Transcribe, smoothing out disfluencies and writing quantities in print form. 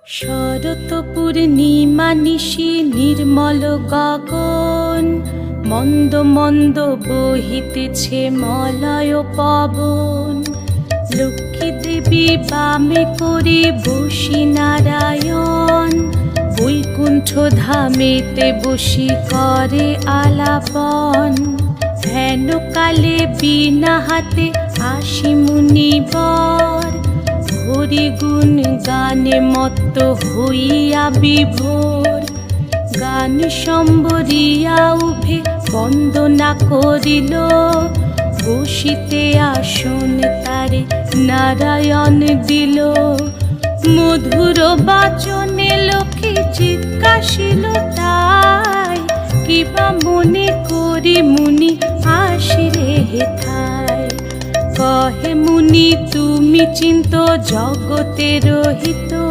শরৎ পূর্ণিমা নিশি নির্মল গগন, মন্দ মন্দ বহিতেছে মলয় পবন। লক্ষ্মী দেবী বামে করে বসি নারায়ণ, বৈকুণ্ঠ ধামেতে বসি করে আলাপন। হেন কালে বিনা হাতে আসি মুনিবর, হরি গুণ গানে মত্ত হইয়া বিভোর। গান সম্বরিয়া উভে বন্দনা করিল, বসিতে আসন তারে নারায়ণ দিল। মধুর বাচনে লোকে জিজ্ঞাসিল তাই, কিবা মনে করি মুনি আসিরে হেথায়। কহে মুনি তুমি চিন্ত জগতের হিত।